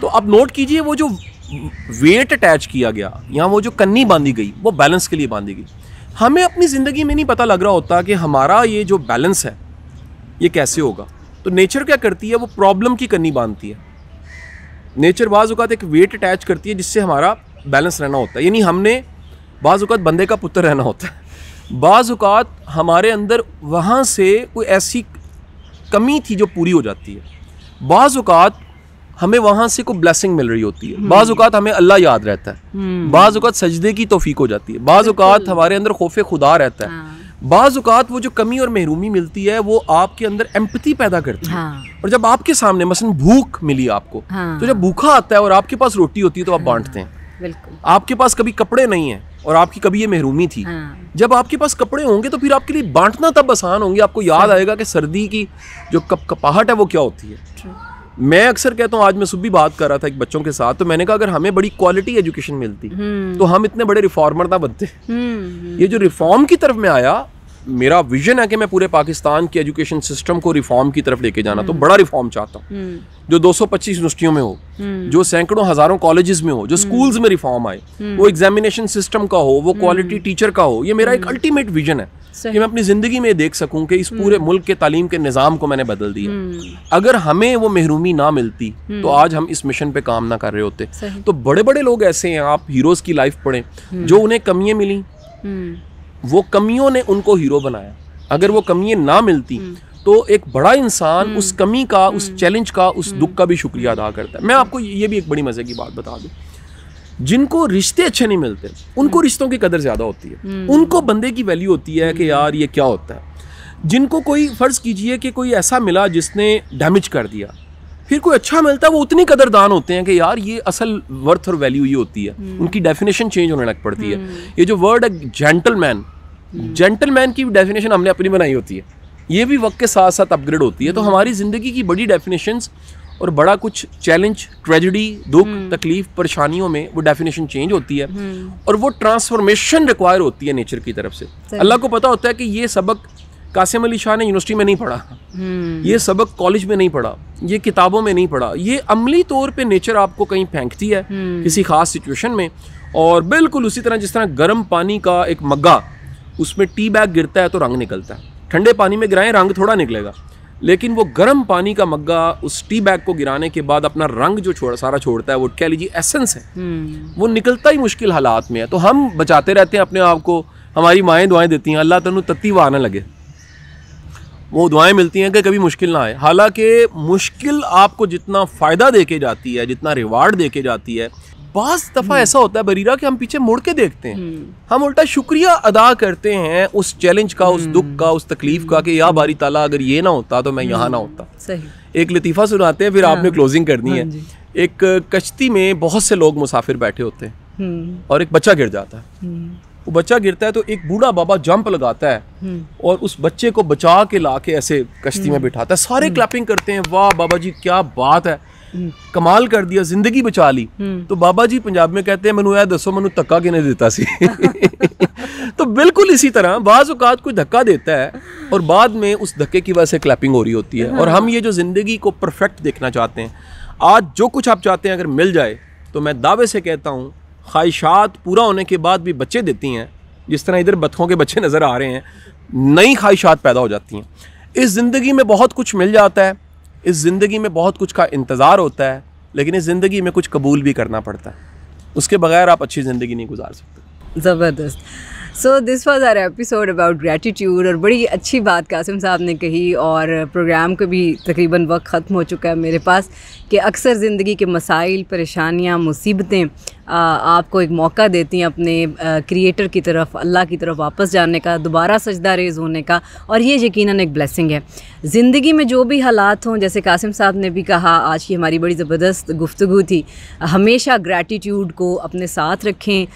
तो आप नोट कीजिए, वो जो वेट अटैच किया गया या वो जो कन्नी बांधी गई वो बैलेंस के लिए बांधी गई। हमें अपनी ज़िंदगी में नहीं पता लग रहा होता कि हमारा ये जो बैलेंस है ये कैसे होगा। तो नेचर क्या करती है, वो प्रॉब्लम की कन्नी बांधती है। नेचर बाज़ औक़ात एक वेट अटैच करती है जिससे हमारा बैलेंस रहना होता है। यानी हमने बाज़ औक़ात बंदे का पुत्र रहना होता है, बाज़ औक़ात हमारे अंदर वहाँ से कोई ऐसी कमी थी जो पूरी हो जाती है, बाज़ औक़ात हमें वहाँ से कोई ब्लेसिंग मिल रही होती है, बाज़ औक़ात हमें अल्लाह याद रहता है, बाज़ औक़ात सजदे की तौफीक हो जाती है, बाज़ औक़ात हमारे अंदर खौफ खुदा रहता है, बाज़ औक़ात वो जो कमी और महरूमी मिलती है वो आपके अंदर एम्पैथी पैदा करती है। और जब आपके सामने मसलन भूख मिली आपको, तो जब भूखा आता है और आपके पास रोटी होती है तो आप बांटते हैं। आपके पास कभी कपड़े नहीं है और आपकी कभी ये महरूमी थी, जब आपके पास कपड़े होंगे तो फिर आपके लिए बांटना तब आसान होंगे। आपको याद आएगा कि सर्दी की जो कपाहट है वो क्या होती है। मैं अक्सर कहता हूँ, आज मैं सुबह बात कर रहा था एक बच्चों के साथ, तो मैंने कहा अगर हमें बड़ी क्वालिटी एजुकेशन मिलती तो हम इतने बड़े रिफॉर्मर ना बनते। ये जो रिफॉर्म की तरफ में आया, मेरा विजन है कि मैं पूरे पाकिस्तान के एजुकेशन सिस्टम को रिफॉर्म की तरफ लेके जाना, तो बड़ा रिफॉर्म चाहता हूँ जो 225 यूनिवर्सिटियों में हो, जो सैकड़ों हजारों कॉलेजेस में हो, जो स्कूल्स में रिफॉर्म आए, वो एग्जामिनेशन सिस्टम का हो, वो क्वालिटी टीचर का हो। ये मेरा एक अल्टीमेट विजन है कि मैं अपनी ज़िंदगी में देख सकूं कि इस पूरे मुल्क के तालीम के निज़ाम को मैंने बदल दिया। अगर हमें वो महरूमी ना मिलती तो आज हम इस मिशन पे काम ना कर रहे होते। तो बड़े बड़े लोग ऐसे हैं, आप हीरोज़ की लाइफ पढ़ें, जो उन्हें कमियाँ मिली, वो कमियों ने उनको हीरो बनाया। अगर वो कमियाँ ना मिलती तो एक बड़ा इंसान उस कमी का, उस चैलेंज का, उस दुख का भी शुक्रिया अदा करता है। मैं आपको ये भी एक बड़ी मज़े की बात बता दूं, जिनको रिश्ते अच्छे नहीं मिलते उनको रिश्तों की कदर ज़्यादा होती है, उनको बंदे की वैल्यू होती है कि यार ये क्या होता है। जिनको कोई फ़र्ज़ कीजिए कि कोई ऐसा मिला जिसने डैमेज कर दिया, फिर कोई अच्छा मिलता है, वो उतनी कदरदान होते हैं कि यार ये असल वर्थ और वैल्यू ये होती है। उनकी डेफिनेशन चेंज होने लग पड़ती है। ये जो वर्ड है जेंटलमैन, जेंटलमैन की डेफिनेशन हमने अपनी बनाई होती है, ये भी वक्त के साथ साथ अपग्रेड होती है। तो हमारी ज़िंदगी की बड़ी डेफिनेशंस और बड़ा कुछ चैलेंज, ट्रेजेडी, दुख, तकलीफ, परेशानियों में वो डेफिनेशन चेंज होती है और वो ट्रांसफॉर्मेशन रिक्वायर होती है नेचर की तरफ से। अल्लाह को पता होता है कि ये सबक कासिम अली शाह ने यूनिवर्सिटी में नहीं पढ़ा, ये सबक कॉलेज में नहीं पढ़ा, ये किताबों में नहीं पढ़ा, ये अमली तौर पे नेचर आपको कहीं फेंकती है किसी खास सिचुएशन में। और बिल्कुल उसी तरह जिस तरह गर्म पानी का एक मग्गा, उसमें टी बैग गिरता है तो रंग निकलता है, ठंडे पानी में गिराएं रंग थोड़ा निकलेगा, लेकिन वो गर्म पानी का मग्गा उस टी बैग को गिराने के बाद अपना रंग जो सारा छोड़ता है, वो कह लीजिए एसेंस है, वो निकलता ही मुश्किल हालात में है। तो हम बचाते रहते हैं अपने आप को, हमारी माएँ दुआएं देती हैं अल्लाह तन्नू तत्ती व आने लगे, वो दुआएं मिलती हैं कि कभी मुश्किल ना आए। हालांकि मुश्किल आपको जितना फ़ायदा दे के जाती है, जितना रिवार्ड दे के जाती है, बाज़ दफ़ा ऐसा होता है बरीरा कि हम पीछे मुड़ के देखते हैं, हम उल्टा शुक्रिया अदा करते हैं उस चैलेंज का, उस दुख का, उस तकलीफ़ का कि या बारी ताला अगर ये ना होता तो मैं यहाँ ना होता। सही। एक लतीफ़ा सुनाते हैं, फिर आपने क्लोजिंग करनी है। एक कश्ती में बहुत से लोग मुसाफिर बैठे होते हैं और एक बच्चा गिर जाता है। वो बच्चा गिरता है तो एक बूढ़ा बाबा जंप लगाता है और उस बच्चे को बचा के लाके ऐसे कश्ती में बिठाता है। सारे क्लैपिंग करते हैं, वाह बाबा जी क्या बात है, कमाल कर दिया, जिंदगी बचा ली। तो बाबा जी पंजाब में कहते हैं मैनू यह दसो मैनू धक्का किने देता सी। तो बिल्कुल इसी तरह बाज़ औक़ात कोई धक्का देता है और बाद में उस धक्के की वजह से क्लैपिंग हो रही होती है। और हम ये जो ज़िंदगी को परफेक्ट देखना चाहते हैं, आज जो कुछ आप चाहते हैं अगर मिल जाए, तो मैं दावे से कहता हूँ ख्वाहिशात पूरा होने के बाद भी बच्चे देती हैं, जिस तरह इधर बत्तखों के बच्चे नज़र आ रहे हैं, नई ख्वाहिशात पैदा हो जाती हैं। इस ज़िंदगी में बहुत कुछ मिल जाता है, इस ज़िंदगी में बहुत कुछ का इंतज़ार होता है, लेकिन इस ज़िंदगी में कुछ कबूल भी करना पड़ता है, उसके बगैर आप अच्छी ज़िंदगी नहीं गुजार सकते। ज़बरदस्त। So this was our episode about gratitude. और बड़ी अच्छी बात कासिम साहब ने कही, और प्रोग्राम का भी तकरीबन वक्त ख़त्म हो चुका है मेरे पास, कि अक्सर ज़िंदगी के मसाइल, परेशानियाँ, मुसीबतें आपको एक मौका देती हैं अपने क्रिएटर की तरफ, अल्लाह की तरफ वापस जाने का, दोबारा सजदा रेज़ होने का, और ये यकीनन एक ब्लेसिंग है। ज़िंदगी में जो भी हालात हों, जैसे कासिम साहब ने भी कहा, आज की हमारी बड़ी ज़बरदस्त गुफ्तगू थी, हमेशा ग्रैटिट्यूड को अपने साथ रखें,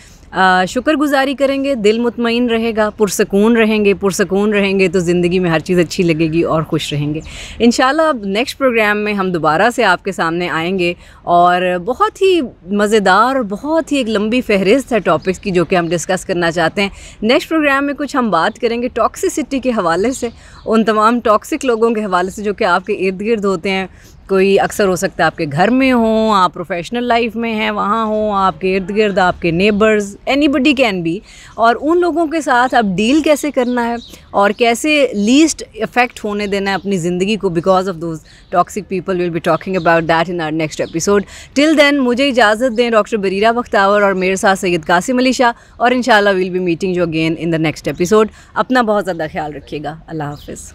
शुक्रगुज़ारी करेंगे, दिल मुतमईन रहेगा, पुरसकून रहेंगे तो ज़िंदगी में हर चीज़ अच्छी लगेगी और खुश रहेंगे। इंशाल्लाह अब नेक्स्ट प्रोग्राम में हम दोबारा से आपके सामने आएंगे, और बहुत ही मज़ेदार और बहुत ही एक लंबी फहरिस्त है टॉपिक्स की जो कि हम डिस्कस करना चाहते हैं। नेक्स्ट प्रोग्राम में कुछ हम बात करेंगे टॉक्सिसिटी के हवाले से, उन तमाम टॉक्सिक लोगों के हवाले से जो कि आपके इर्द गिर्द होते हैं। कोई अक्सर हो सकता है आपके घर में हो, आप प्रोफेशनल लाइफ में हैं वहाँ हो, आपके इर्द गिर्द आपके नेबर्स, एनीबडी कैन बी, और उन लोगों के साथ अब डील कैसे करना है और कैसे लीस्ट इफ़ेक्ट होने देना है अपनी ज़िंदगी को because of those toxic people. Will be talking about that in our next episode. Till then मुझे इजाज़त दें डॉक्टर बरीरा बख्तावर और मेरे साथ सैयद कासिम अली शाह, और इंशाल्लाह will be meeting you again in the next episode. अपना बहुत ज़्यादा ख्याल रखिएगा। अल्लाह हाफ़िज़।